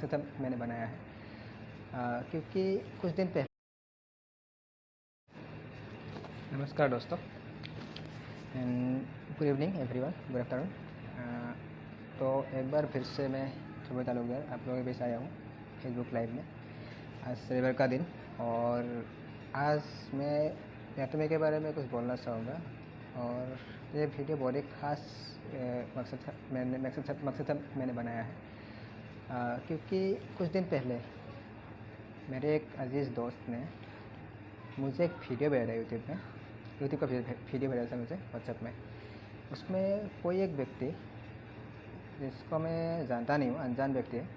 तथा मैंने बनाया है क्योंकि कुछ दिन पहले। नमस्कार दोस्तों and good evening everyone, good afternoon. तो एक बार फिर से मैं सुबह हो गया आप लोगों के बीच आया हूँ फेसबुक लाइव में। आज रविवार का दिन और आज मैं एटमी के बारे में कुछ बोलना चाहूँगा। और ये वीडियो बहुत ही खास मकसद मैंने बनाया है क्योंकि कुछ दिन पहले मेरे एक अजीज़ दोस्त ने मुझे एक वीडियो भेजा यूट्यूब का वीडियो भेजा था मुझे व्हाट्सएप में। उसमें कोई एक व्यक्ति जिसको मैं जानता नहीं हूँ, अनजान व्यक्ति है,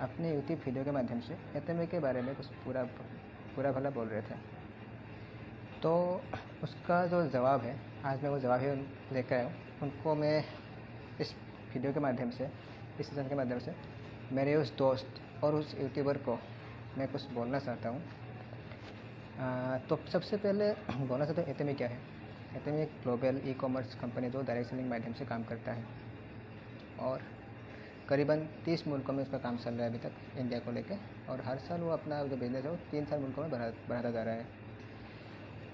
अपने यूट्यूब वीडियो के माध्यम से एटमी के बारे में कुछ पूरा भला बोल रहे थे। तो उसका जो जवाब है, आज मैं वो जवाब ही लेकर आया हूँ। उनको मैं इस वीडियो के माध्यम से, इस सेशन के माध्यम से मेरे उस दोस्त और उस यूट्यूबर को मैं कुछ बोलना चाहता हूँ। तो सबसे पहले बोलना चाहता हूँ एटमी क्या है। एटमी एक ग्लोबल ई कॉमर्स कंपनी जो डायरेक्ट सेलिंग माध्यम से काम करता है और करीबन 30 मुल्कों में उसका काम चल रहा है अभी तक इंडिया को लेकर। और हर साल वो अपना जो बिजनेस है वो 3-4 मुल्कों में बढ़ाता जा रहा है।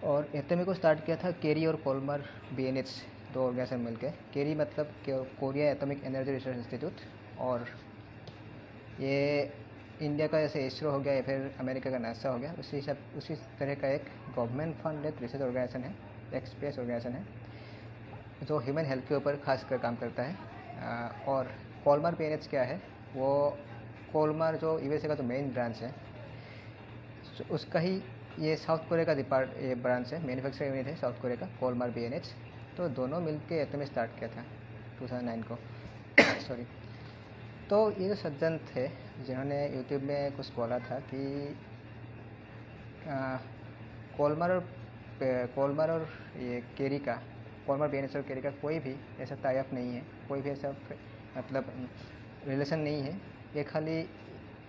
और एटमी को स्टार्ट किया था केरी और कोलमर BNH दो ऑर्गेनाइजेशन मिलकर। केरी मतलब Korea atomic energy research institute, और ये इंडिया का जैसे इसरो हो गया या फिर अमेरिका का नासा हो गया, उसी तरह का एक गवर्नमेंट फंडेड रिसर्च ऑर्गेनाइजेशन है, एक स्पेस ऑर्गेनाइजेशन है जो ह्यूमन हेल्थ के ऊपर खासकर काम करता है। और कोलमर BNH क्या है, वो कोलमर जो USA का जो मेन ब्रांच है उसका ही ये साउथ कोरिया का ये ब्रांच है, मैन्युफैक्चरिंग यूनिट है साउथ कोरिया का, कोलमर BNH। तो दोनों मिलके एटमी स्टार्ट किया था 2009 को सॉरी। तो ये जो सज्जन थे जिन्होंने यूट्यूब में कुछ बोला था कि कोलमर और ये केरी का, कोलमर BNH और केरी का कोई भी ऐसा टाई अप नहीं है, कोई भी ऐसा मतलब रिलेशन नहीं है। ये खाली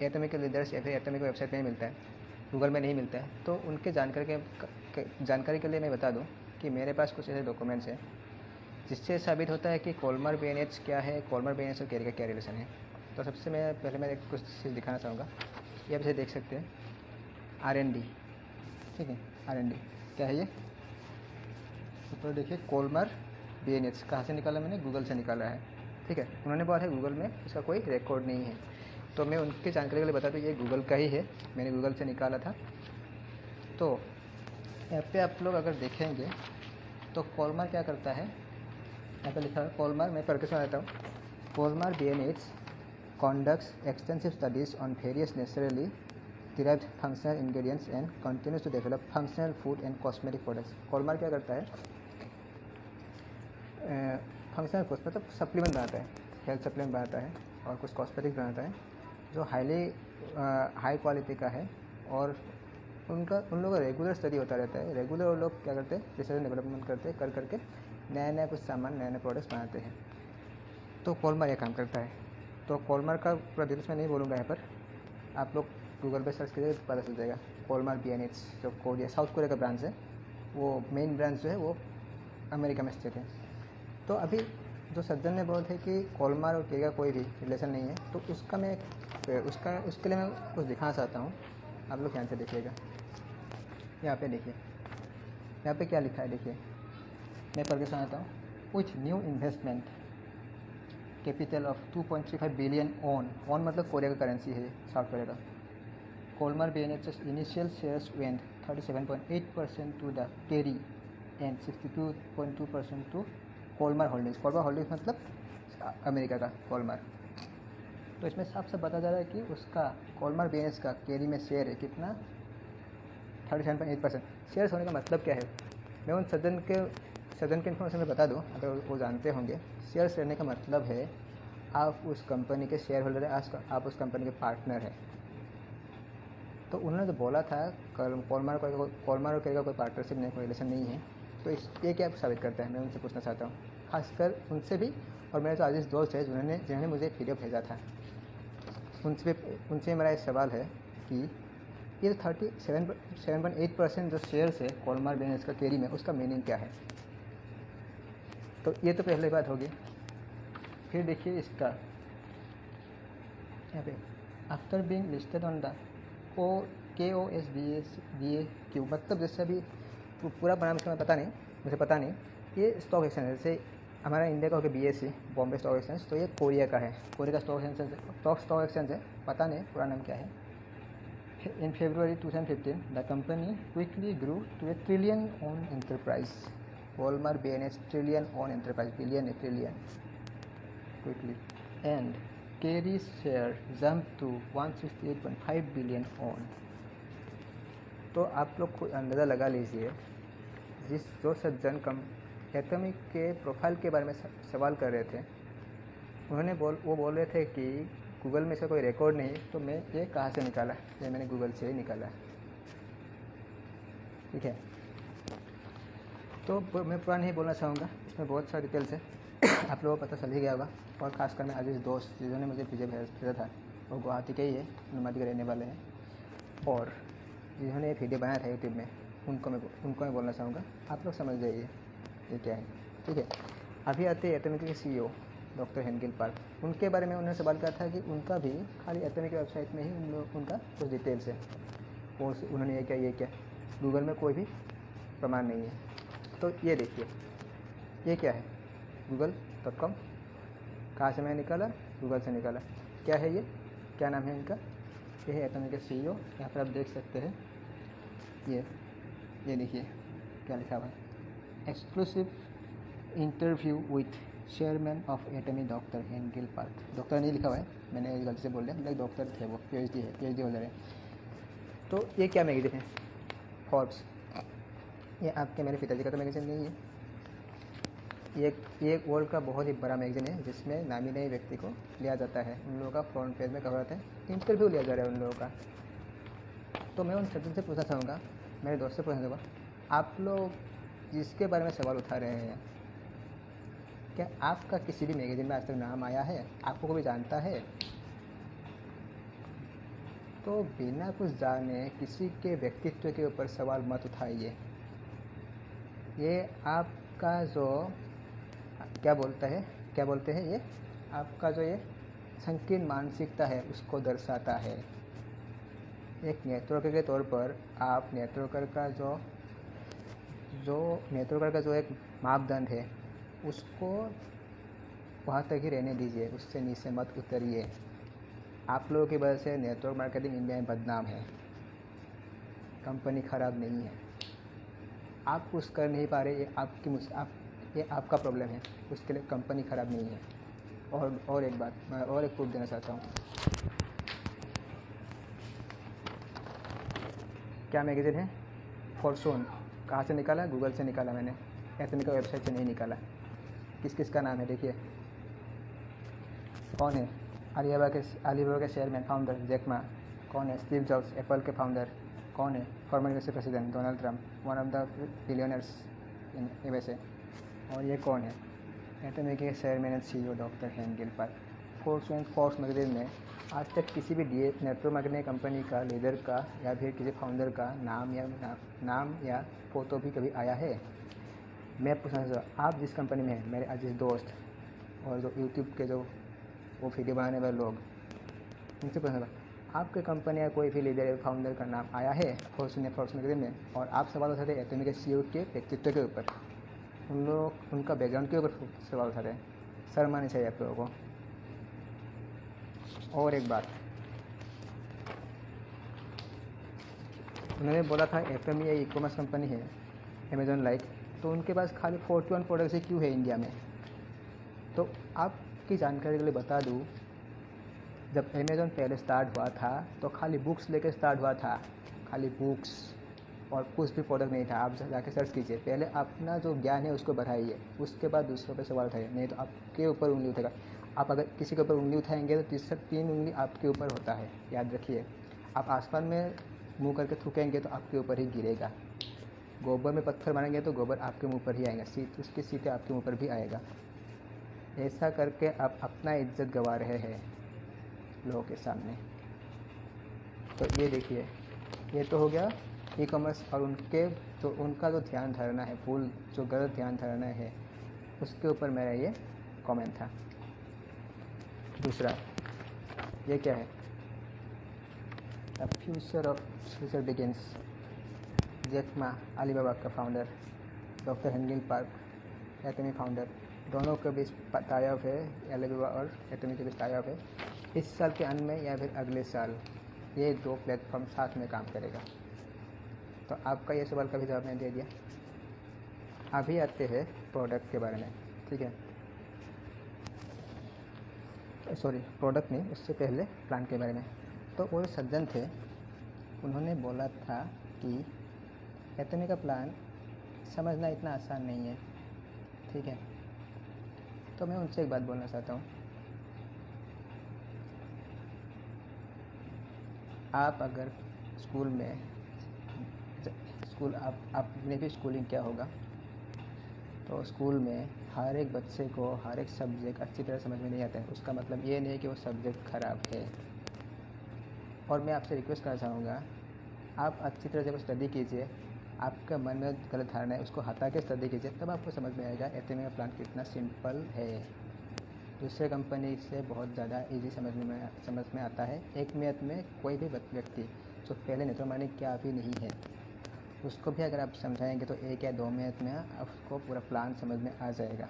एटमी के लीडर्स या फिर एटमी की वेबसाइट में ही मिलता है, गूगल में नहीं मिलता है। तो उनके जानकारी के लिए मैं बता दूं कि मेरे पास कुछ ऐसे डॉक्यूमेंट्स हैं जिससे साबित होता है कि कोलमर BNH क्या है, कोलमर BNH और केरी का क्या रिलेशन है। तो सबसे पहले मैं कुछ चीज़ दिखाना चाहूँगा। ये आप इसे देख सकते हैं, R&D, ठीक है। R&D क्या है ये, ऊपर देखिए कोलमर BNH कहाँ से निकाला, मैंने गूगल से निकाला है, ठीक है। उन्होंने बोला है गूगल में इसका कोई रिकॉर्ड नहीं है, तो मैं उनकी जानकारी के लिए बता दूँ ये गूगल का ही है, मैंने गूगल से निकाला था। तो यहाँ पे आप लोग अगर देखेंगे तो कोलमर क्या करता है, यहाँ पे लिखा है कोलमर, मैं पढ़ के सुनाता हूँ। कोलमर BNH conducts extensive studies on various naturally derived functional ingredients and continues to develop functional food and cosmetic products। कोलमर क्या करता है, फंक्शनल फूड मतलब सप्लीमेंट बनाता है, हेल्थ सप्लीमेंट बनाता है और कुछ कॉस्मेटिक बनाता है जो हाई क्वालिटी का है। और उन लोगों का रेगुलर स्टडी होता रहता है। रेगुलर वो लोग क्या करते हैं, रिसर्च डेवलपमेंट करते हैं, करके नया कुछ सामान, नए प्रोडक्ट्स बनाते हैं। तो कोलमर ये काम करता है। तो कोलमर का पूरा डिटेल्स मैं नहीं बोलूँगा यहाँ पर, आप लोग गूगल पे सर्च करिए पता चल जाएगा। कोलमर BNH जो साउथ कोरिया का ब्रांच है, वो मेन ब्रांच जो है वो अमेरिका में स्थित है। तो अभी जो सज्जन ने बोला थे कि कोलमर और केरी का कोई भी रिलेशन नहीं है, तो उसके लिए मैं कुछ दिखाना चाहता हूँ। आप लोग ध्यान से देखिएगा, यहाँ पे देखिए, यहाँ पे क्या लिखा है देखिए, मैं पढ़ के सुनाता हूँ। With new investment capital of 2.35 billion on मतलब कोरिया का करेंसी है, साउथ कोरिया का। Kolmar BNH's initial shares went 37.8% to the Kerry and 62.2% to Kolmar holdings. Kolmar holdings मतलब अमेरिका का कोलमर। तो इसमें साफ साफ बता जा रहा है कि उसका कोलमर BNH का केरी में शेयर है कितना, 37.8%। शेयर्स होने का मतलब क्या है, मैं उन सज्जन के इन्फॉर्मेशन में बता दूं अगर वो जानते होंगे। शेयर्स रहने का मतलब है आप उस कंपनी के शेयर होल्डर हैं, आप उस कंपनी के पार्टनर हैं। तो उन्होंने जो बोला था कोलमर और केरी का कोई पार्टनरशिप नहीं, कोई रिलेशन नहीं है, तो ये क्या साबित करता है, मैं उनसे पूछना चाहता हूँ, खासकर उनसे भी। और मेरे जो अजीज़ दोस्त है जिन्होंने मुझे वीडियो भेजा था, उनसे मेरा एक सवाल है कि ये 37.8% जो शेयर्स है कोलमर BNH का केरी में, उसका मीनिंग क्या है। तो ये तो पहली बात होगी। फिर देखिए इसका यहाँ पे after being listed on the KOSDA मतलब जैसे अभी पूरा नाम इसका पता नहीं, मुझे पता नहीं। ये स्टॉक एक्सचेंज जैसे हमारा इंडिया का हो गया BSE बॉम्बे स्टॉक एक्सचेंज, तो ये कोरिया का है, कोरिया का स्टॉक एक्सचेंज है, पता नहीं पूरा नाम क्या है। In February 2015, the company quickly grew to a trillion-owned enterprise. Walmart BNS trillion-owned enterprise, billion, quickly. And Kerry's share jumped to 168.5 billion owned. तो आप लोग को अंदाज़ा लगा लीजिए, जो सज्जन एटॉमिक के प्रोफाइल के बारे में सवाल कर रहे थे, वो बोल रहे थे कि गूगल में से कोई रिकॉर्ड नहीं, तो मैं ये कहाँ से निकाला, ये मैंने गूगल से ही निकाला। ठीक है, तो मैं पूरा नहीं बोलना चाहूँगा, इसमें बहुत सारी डिटेल्स है, आप लोगों को पता चल ही गया होगा। और ख़ासकर मैं अजीज़ दोस्त जिन्होंने मुझे भेजा था, वो गुवाहाटी के ही है, नुमादी के रहने वाले हैं, और जिन्होंने ये वीडियो बनाया था यूट्यूब में, उनको मैं बोलना चाहूँगा, आप लोग समझ जाइए ये क्या है। ठीक है, अभी आते हैं एटॉमिक के CEO डॉक्टर हेनगिल पार्क, उनके बारे में उन्होंने सवाल किया था कि उनका भी खाली एटॉमिक की वेबसाइट में ही उनका कुछ डिटेल्स है, और उन्होंने ये क्या गूगल में कोई भी प्रमाण नहीं है। तो ये देखिए, ये क्या है, google.com, कहाँ से मैंने निकाला, गूगल से निकाला। क्या है ये, क्या नाम है इनका, ये है एटॉमिक के CEO, यहाँ पर आप देख सकते हैं, ये देखिए क्या लिखा हुआ है, exclusive interview with chairman of atomic doctor Hengil Park. Doctor नहीं लिखा हुआ है, मैंने गलती से बोल दिया, मतलब डॉक्टर थे वो, PhD होल्डर है। तो ये क्या मैगजीन है, फॉर्ब्स, ये आपके मेरे पिताजी का तो मैगजीन नहीं है, ये वर्ल्ड का बहुत ही बड़ा मैगजीन है, जिसमें नामी नए व्यक्ति को लिया जाता है, उन लोगों का फ्रंट पेज में कवर होता है, इंटरव्यू लिया जा रहा है उन लोगों का। तो मैं उन सज्जन से पूछना चाहूँगा, मेरे दोस्त से पूछना चाहूँगा, आप लोग जिसके बारे में सवाल उठा रहे हैं, क्या आपका किसी भी मैगजीन में आज तक नाम आया है, आपको कोई जानता है? तो बिना कुछ जाने किसी के व्यक्तित्व के ऊपर सवाल मत उठाइए। ये आपका जो क्या बोलते हैं ये आपका जो ये संकीर्ण मानसिकता है, उसको दर्शाता है। एक नेटवर्कर के तौर पर आप नेटवर्कर का जो एक मापदंड है, उसको वहाँ तक ही रहने दीजिए, उससे नीचे मत उतरिए। आप लोगों की वजह से नेटवर्क मार्केटिंग इंडिया में बदनाम है, कंपनी ख़राब नहीं है, आप कुछ कर नहीं पा रहे, ये आपका प्रॉब्लम है, उसके लिए कंपनी ख़राब नहीं है। और एक बात, मैं और एक प्रूफ देना चाहता हूँ। क्या मैगज़ीन है, फॉर्च्यून, कहाँ से निकाला, गूगल से निकाला मैंने, एटॉमिक वेबसाइट से नहीं निकाला। किस का नाम है, देखिए कौन है, अलीबाबा के चेयरमैन फाउंडर जैक मा, कौन है, स्टीव जॉब्स एप्पल के फाउंडर, कौन है, former US president Donald Trump, one of the billionaires in USA। और ये कौन है, एटॉमिक के chairman and CEO doctor Hengil Park. Forbes magazine में आज तक किसी भी नेटवर्क मार्केटिंग कंपनी का लीडर का या फिर किसी फाउंडर का नाम या फोटो भी कभी आया है? मैं पूछना चाहता हूँ, आप जिस कंपनी में हैं, मेरे अजीज दोस्त और जो यूट्यूब के जो वो वीडियो बनाने वाले लोग, उनसे पूछना चाहता हूँ, आपके कंपनी या कोई भी लीडर या फाउंडर का नाम आया है फोर्ब्स मैगजीन में? और आप सवाल उठाते हैं एटॉमिक के CEO के व्यक्तित्व के ऊपर, उनका बैकग्राउंड के ऊपर सवाल उठाते हैं, शर्म आनी चाहिए आप लोगों को। और एक बात, उन्होंने बोला था FME ई-कॉमर्स कंपनी है अमेजॉन लाइक, तो उनके पास खाली 41 प्रोडक्ट्स ही क्यों है इंडिया में? तो आपकी जानकारी के लिए बता दूं, जब अमेजॉन पहले स्टार्ट हुआ था तो खाली बुक्स लेके स्टार्ट हुआ था, खाली बुक्स, और कुछ भी प्रोडक्ट नहीं था। आप जाके सर्च कीजिए, पहले अपना जो ज्ञान है उसको बढ़ाइए, उसके बाद दूसरों पे सवाल उठाइए, नहीं तो आपके ऊपर उंगली उठेगा। आप अगर किसी के ऊपर उंगली उठाएंगे तो 3 उंगली आपके ऊपर होता है, याद रखिए। आप आसमान में मुंह करके थूकेंगे तो आपके ऊपर ही गिरेगा, गोबर में पत्थर मारेंगे तो गोबर आपके मुंह पर ही आएगा, उसके सीधे आपके मुंह पर भी आएगा। ऐसा करके आप अपना इज्जत गंवा रहे हैं लोगों के सामने। तो ये देखिए, ये तो हो गया ई-कॉमर्स और उनका जो ध्यान धारणा है, जो गलत ध्यान धारणा है, उसके ऊपर मेरा ये कमेंट था। दूसरा, ये क्या है, the future begins, Jack Ma Alibaba का founder, doctor Henry Park Atomy founder, दोनों के बीच टाई अप है, अलीबाबा और एटमी के बीच टाई अप है। इस साल के अंत में या फिर अगले साल ये दो प्लेटफॉर्म साथ में काम करेगा। तो आपका ये सवाल का भी जवाब मैंने दे दिया। अभी आते हैं प्रोडक्ट के बारे में, ठीक है। सॉरी, प्रोडक्ट नहीं, उससे पहले प्लान के बारे में। तो वो सज्जन थे, उन्होंने बोला था कि एटमी का प्लान समझना इतना आसान नहीं है, ठीक है। तो मैं उनसे एक बात बोलना चाहता हूँ। आप अगर स्कूल में आपने भी स्कूलिंग किया होगा, तो स्कूल में हर एक बच्चे को हर एक सब्जेक्ट अच्छी तरह समझ में नहीं आता है। उसका मतलब ये नहीं है कि वो सब्जेक्ट ख़राब है। और मैं आपसे रिक्वेस्ट करना चाहूँगा, आप अच्छी तरह से वो स्टडी कीजिए। आपका मन में गलत धारणा है, उसको हटा के स्टडी कीजिए, तब आपको समझ में आएगा एटमी का प्लान कितना सिंपल है। दूसरे कंपनी से बहुत ज़्यादा इजी समझ में आता है। एक मिनट में कोई भी व्यक्ति जो पहले नेत्रमानिक क्या भी नहीं है, उसको भी अगर आप समझाएंगे तो 1 या 2 मिनट में आपको पूरा प्लान समझ में आ जाएगा।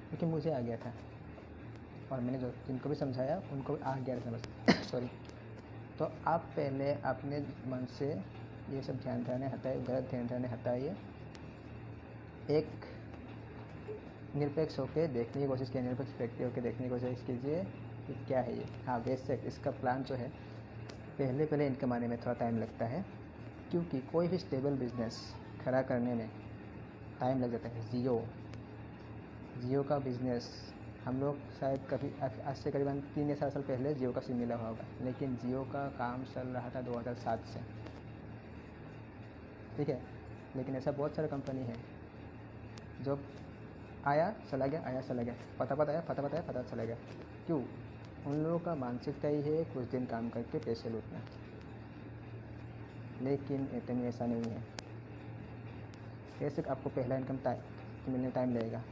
क्योंकि मुझे आ गया था और मैंने जिनको भी समझाया उनको भी आ गया समझ सॉरी। तो आप पहले अपने मन से ये सब ध्यान हटाइए, गलत ध्यान हटाइए। एक निरपेक्ष होकर देखने की कोशिश कीजिए, निरपेक्ष व्यक्ति होकर देखने की कोशिश कीजिए कि क्या है ये। हाँ, बेशक इसका प्लान जो है पहले इनकम आने में थोड़ा टाइम लगता है, क्योंकि कोई भी स्टेबल बिजनेस खड़ा करने में टाइम लग जाता है। जियो का बिज़नेस हम लोग शायद कभी आज से करीबन 3 या 4 साल पहले जियो का सिम मिला होगा, लेकिन जियो का काम चल रहा था 2007 से, ठीक है। लेकिन ऐसा बहुत सारा कंपनी है जो आया चला गया, फटाफट आया फटाफट चला गया। क्यों? उन लोगों का मानसिकता ही है कुछ दिन काम करके पैसे लूटना। लेकिन एटमी ऐसा नहीं है। बेशक आपको पहला इनकम मिलने टाइम लगेगा,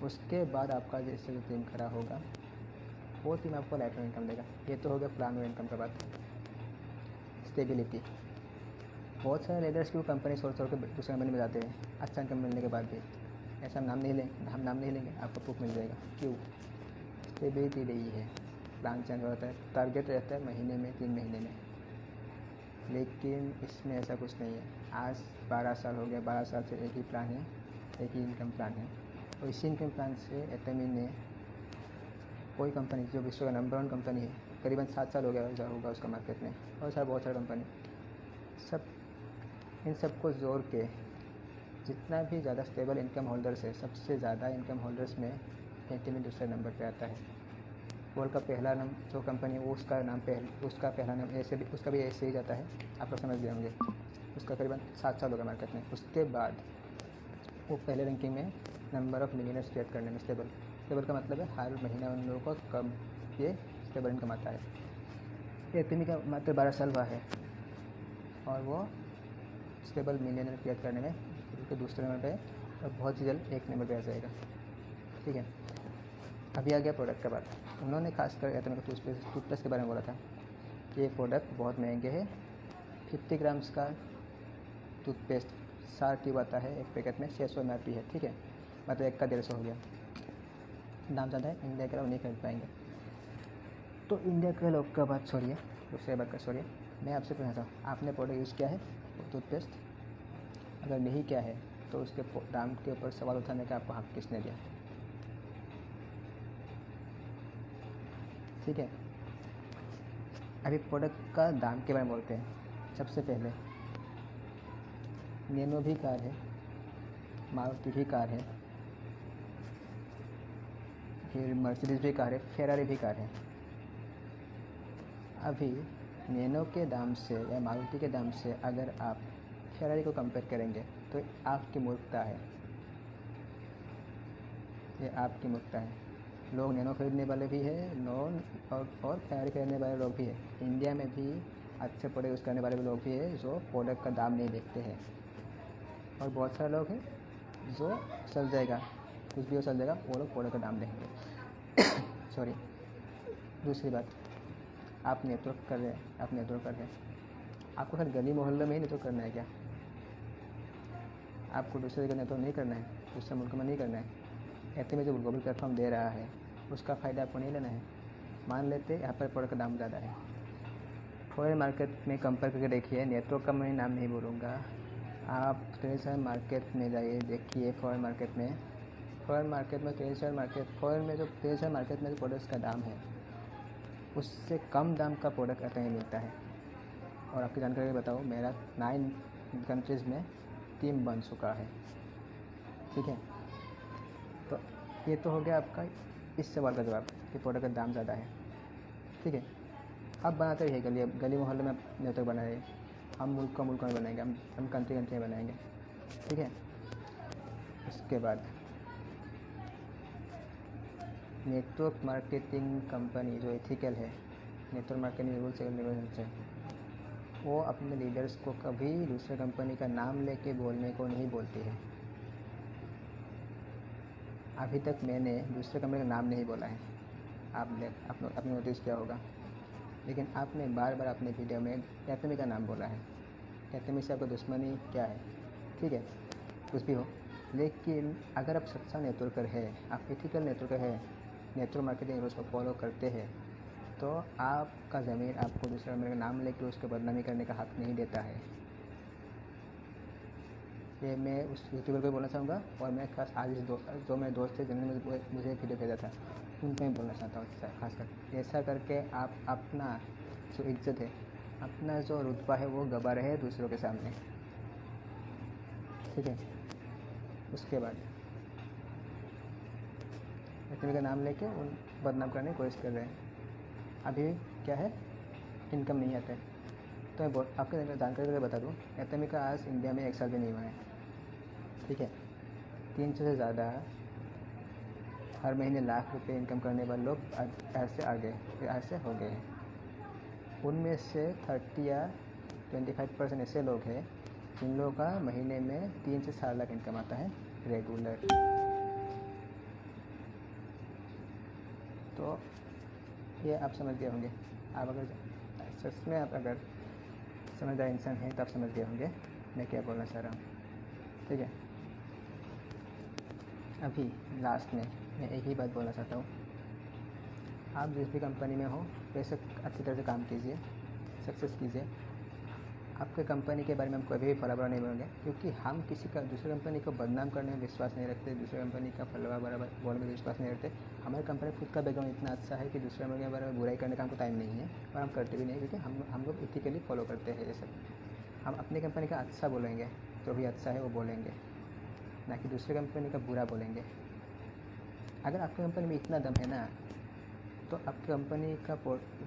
उसके बाद आपका जैसे जो टीम खड़ा होगा वो टीम आपको लाइफ टाइम इनकम देगा। ये तो हो गया प्लान और इनकम का बात। स्टेबिलिटी, बहुत सारे लीडर्स की वो कंपनी छोड़ के दूसरे कंपनी में जाते हैं अच्छा इनकम मिलने के बाद भी। ऐसा हम नाम नहीं लेंगे, आपको प्रूफ मिल जाएगा। क्यों? स्टेबिलिटी नहीं है। प्लान चेंज होता है, टारगेट रहता है महीने में, 3 महीने में, लेकिन इसमें ऐसा कुछ नहीं है। आज 12 साल हो गया, 12 साल से एक ही प्लान है, एक ही इनकम प्लान है। और इसी इनकम प्लान से एटमी ने कोई कंपनी जो विश्व का नंबर 1 कंपनी है, करीबन 7 साल हो गया होगा उसका मार्केट में, और बहुत सारा कंपनी, सब इन सबको जोड़ के जितना भी ज़्यादा स्टेबल इनकम होल्डर्स है, सबसे ज़्यादा इनकम होल्डर्स में एटमी दूसरे नंबर पे आता है। वर्ल्ड का पहला नंबर जो कंपनी है वो उसका पहला नाम ऐसे भी, उसका भी ऐसे ही जाता है, आप लोग समझ गए होंगे। उसका करीबन 7 साल होगा मार्केट में। उसके बाद वो पहले रैंकिंग में नंबर ऑफ़ मिलियनर्स क्रिएट करने में स्टेबल का मतलब है हर महीना उन लोगों को कम ये स्टेबल इनकम आता है। एटमी का मात्र 12 साल हुआ है और वो स्टेबल मिलियनर क्रिएट करने में बिल्कुल दूसरे नंबर पे, और बहुत ही जल्द 1 नंबर पे आ जाएगा, ठीक है। अभी आ गया प्रोडक्ट का बात। उन्होंने खासकर एटमी का टूथपेस्ट के बारे में बोला था कि ये प्रोडक्ट बहुत महंगे है। 50 ग्राम्स का टूथपेस्ट 60 ट्यूब आता है एक पैकेट में, 600 MRP है, ठीक है। मतलब एक का 150 हो गया, दाम ज़्यादा है, इंडिया के लोग नहीं खरीद पाएंगे। तो इंडिया के लोग का बात छोड़िए, दूसरे बात का छोड़िए, मैं आपसे पूछना चाहता हूँ, आपने प्रोडक्ट यूज़ किया है टूथपेस्ट? अगर नहीं किया है तो उसके दाम के ऊपर सवाल उठाने का आपको हक किसने दिया? ठीक है, अभी प्रोडक्ट का दाम के बारे में बोलते हैं। सबसे पहले नैनो भी कार है, मारुति भी कार है, फिर मर्सिडीज़ भी कार है, फेरारी भी कार है। अभी नैनो के दाम से या मारुति के दाम से अगर आप फेरारी को कंपेयर करेंगे तो आपकी मूर्खता है, ये आपकी मूर्खता है। लोग नैनो खरीदने वाले भी हैं, और फेरारी खरीदने वाले लोग भी हैं। इंडिया में भी अच्छे प्रोडक्ट यूज़ करने वाले लोग भी हैं जो प्रोडक्ट का दाम नहीं देखते हैं, और बहुत सारे लोग हैं जो चल जाएगा, कुछ भी हो चल जाएगा, वो लोग प्रोडक्ट का दाम देंगे। सॉरी, दूसरी बात, आप नेटवर्क कर रहे हैं, आप नेटवर्क कर रहे हैं, आपको हर गली मोहल्ले में ही नेटवर्क करना है क्या? आपको दूसरे जगह नेटवर्क नहीं करना है, दूसरे मुल्क में नहीं करना है। ऐसे में जो ग्लोबल प्लेटफॉर्म दे रहा है उसका फ़ायदा आपको नहीं लेना है। मान लेते यहाँ पर प्रोडक्ट का दाम ज़्यादा है, फॉरेन मार्केट में कंपेयर करके देखिए। नेटवर्क का मैं नाम नहीं बोलूँगा, आप ट्रेडिशनल मार्केट में जाइए, देखिए फॉरेन मार्केट में ट्रेडिशनल मार्केट, फॉरेन में जो ट्रेडिशनल मार्केट में जो प्रोडक्ट्स का दाम है उससे कम दाम का प्रोडक्ट आता ही मिलता है। और आपकी जानकारी बताओ, मेरा 9 कंट्रीज़ में टीम बन चुका है, ठीक है। तो ये तो हो गया आपका इस सवाल का जवाब कि प्रोडक्ट का दाम ज़्यादा है, ठीक है। अब बनाते रहिए गली मोहल्ले में नेटवर्क बना रहे, हम मुल्क में बनाएंगे, हम कंट्री में बनाएंगे, ठीक है। उसके बाद नेटवर्क मार्केटिंग कंपनी जो एथिकल है, network marketing rules and regulations है, वो अपने लीडर्स को कभी दूसरे कंपनी का नाम लेके बोलने को नहीं बोलती है। अभी तक मैंने दूसरे कंपनी का नाम नहीं बोला है, आपने नोटिस किया होगा, लेकिन आपने बार बार अपने वीडियो में एटमी का नाम बोला है। एटमी से आपका दुश्मनी क्या है? ठीक है, कुछ भी हो, लेकिन अगर आप सच्चा नेटवर्कर है, आप एथिकल नेटवर्कर है, नेटवर्क मार्केटिंग रूल्स को फॉलो करते हैं, तो आपका ज़मीर आपको दूसरे कंपनी का नाम लेकर उसको बदनामी करने का हक़ नहीं देता है। ये मैं उस यूट्यूबर को बोलना चाहूँगा, और मैं खास आज जो मेरे दोस्त थे जिन्होंने मुझे वीडियो भेजा था उनको मैं बोलना चाहता हूँ खास कर, ऐसा करके आप अपना जो इज्जत है, अपना जो रुतबा है वो गवा रहे हैं दूसरों के सामने, ठीक है। उसके बाद इतने का नाम लेके उन बदनाम करने की कोशिश कर रहे हैं। अभी क्या है, इनकम नहीं आता है। तो मैं आपके जानकारी करके बता दूँ, एटमी का आज इंडिया में 1 साल भी नहीं हुआ है, ठीक है। 300 से ज़्यादा हर महीने लाख रुपए इनकम करने वाले लोग ऐसे हो गए हैं। उनमें से 30 या 25% ऐसे लोग हैं जिन लोगों का महीने में 3 से 4 लाख इनकम आता है रेगुलर। तो ये आप समझ गए होंगे। आप अगर सच में आप अगर समझदार इंसान हैं तो आप समझ गए होंगे मैं क्या बोलना चाह रहा हूँ, ठीक है। अभी लास्ट में मैं एक ही बात बोलना चाहता हूँ, आप जिस भी कंपनी में हो बेशक अच्छी तरह से काम कीजिए, सक्सेस कीजिए। आपके कंपनी के बारे में हम कभी भी फला बुरा नहीं बोलेंगे, क्योंकि हम किसी का दूसरी कंपनी को बदनाम करने में विश्वास नहीं रखते, दूसरी कंपनी का फलवा बराबर बोलने में विश्वास नहीं रखते। हमारी कंपनी खुद का बैकग्राउंड इतना अच्छा है कि दूसरे कंपनी के बारे में बुराई करने का हमको टाइम नहीं है, और हम करते भी नहीं, क्योंकि हम लोग इथिकली फॉलो करते हैं ये सब। हम अपनी कंपनी का अच्छा बोलेंगे, जो भी अच्छा है वो बोलेंगे, ना कि दूसरी कंपनी का बुरा बोलेंगे। अगर आपकी कंपनी में इतना दम है ना, तो आपकी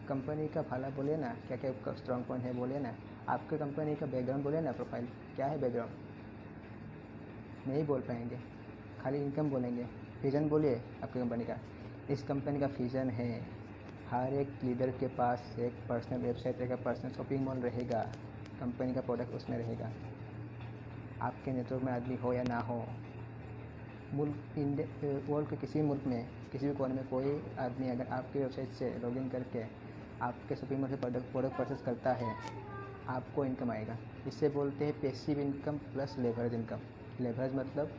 कंपनी का भला बोलिए ना, क्या क्या स्ट्रॉन्ग पॉइंट है बोलिए ना, आपके कंपनी का बैकग्राउंड बोलिए ना, प्रोफाइल क्या है, बैकग्राउंड नहीं बोल पाएंगे, खाली इनकम बोलेंगे। विज़न बोलिए आपकी कंपनी का, इस कंपनी का विज़न है हर एक लीडर के पास एक पर्सनल वेबसाइट रहेगा, पर्सनल शॉपिंग मॉल रहेगा, कंपनी का प्रोडक्ट उसमें रहेगा। आपके नेटवर्क में आदमी हो या ना हो, वर्ल्ड के किसी मुल्क में किसी भी कोने में कोई आदमी अगर आपकी वेबसाइट से लॉगिन करके आपके शॉपिंग मॉल से प्रोडक्ट परचेस करता है, आपको इनकम आएगा। इससे बोलते हैं passive income plus leverage income. Leverage मतलब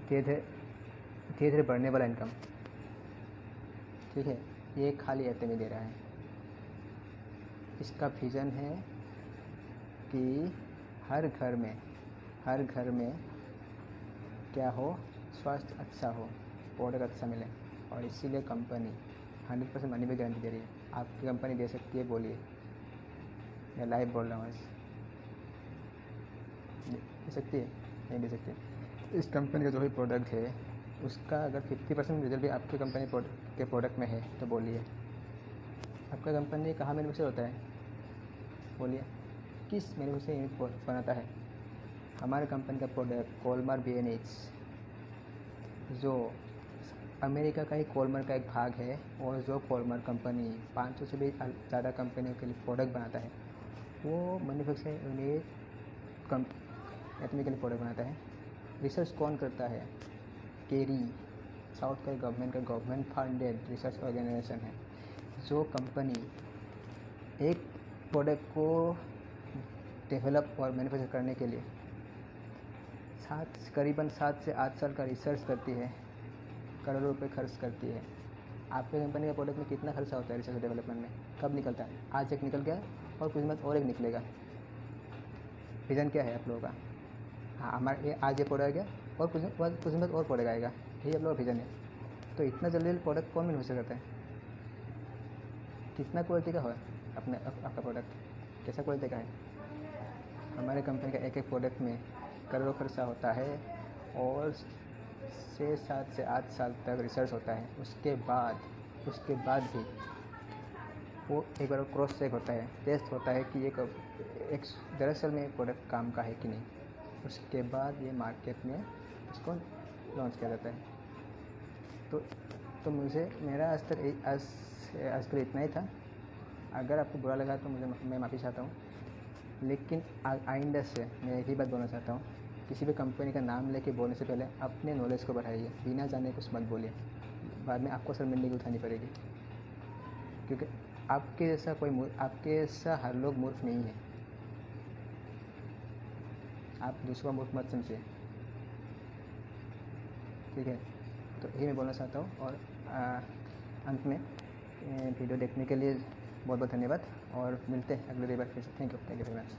धीरे धीरे बढ़ने वाला इनकम, ठीक है। ये खाली एटमी दे रहा है। इसका विज़न है कि हर घर में क्या हो, स्वास्थ्य अच्छा हो, प्रोडक्ट अच्छा मिले, और इसीलिए कंपनी 100% मनी बैक गारंटी दे रही है। आपकी कंपनी दे सकती है, बोलिए, मैं लाइव बोल रहा हूँ। दे सकती है, नहीं दे सकती। इस कंपनी का जो भी प्रोडक्ट है उसका अगर 50% रिजल्ट भी आपकी कंपनी के प्रोडक्ट में है तो बोलिए, आपका कंपनी कहाँ मैन्युफैक्चर होता है, बोलिए, किस मैन्युफैक्चरिंग यूनिट बनाता है। हमारे कंपनी का प्रोडक्ट कोलमार BNH, जो अमेरिका का ही कोलमार का एक भाग है, और जो कोलमार कंपनी 500 से भी ज़्यादा कंपनियों के लिए प्रोडक्ट बनाता है, वो मैन्युफैक्चरिंग यूनिट एटमी के लिए प्रोडक्ट बनाता है। रिसर्च कौन करता है? केरी, साउथ का गवर्नमेंट फंडेड रिसर्च ऑर्गेनाइजेशन है। जो कंपनी एक प्रोडक्ट को डेवलप और मैन्युफैक्चर करने के लिए करीबन 7 से 8 साल का रिसर्च करती है, करोड़ों रुपए खर्च करती है। आपके कंपनी के प्रोडक्ट में कितना खर्चा होता है रिसर्च डेवलपमेंट में? कब निकलता है? आज एक निकल गया और कुछ दिन और एक निकलेगा। विज़न क्या है आप लोगों का? हाँ, हमारे आज ये प्रोडक्ट गया और कुछ दिन बाद और प्रोडक्ट आएगा, यही आप लोगों का विज़न है। तो इतना जल्दी प्रोडक्ट कौन मैन्युफैक्चर करता है? कितना क्वालिटी का हो आपका प्रोडक्ट, कैसा क्वालिटी का है? हमारे कंपनी का एक प्रोडक्ट में करोड़ों खर्चा होता है और 7 से 8 साल तक रिसर्च होता है। उसके बाद भी वो एक बार क्रॉस चेक होता है, टेस्ट होता है कि एक दरअसल में प्रोडक्ट काम का है कि नहीं। उसके बाद ये मार्केट में उसको लॉन्च किया जाता है। तो मेरा आज तक इतना ही था। अगर आपको बुरा लगा तो मैं माफ़ी चाहता हूँ, लेकिन आइंदा से मैं एक ही बात बोलना चाहता हूँ, किसी भी कंपनी का नाम लेके बोलने से पहले अपने नॉलेज को बढ़ाइए, बिना जाने कुछ मत बोलिए, बाद में आपको शर्मिंदगी उठानी पड़ेगी। क्योंकि आपके जैसा हर लोग मूर्ख नहीं है। आप दूसरों का मूर्ख मत समझिए, ठीक है? तो यही मैं बोलना चाहता हूँ। और अंत में वीडियो देखने के लिए बहुत बहुत धन्यवाद और मिलते हैं अगले रविवार फिर से। Thank you very much.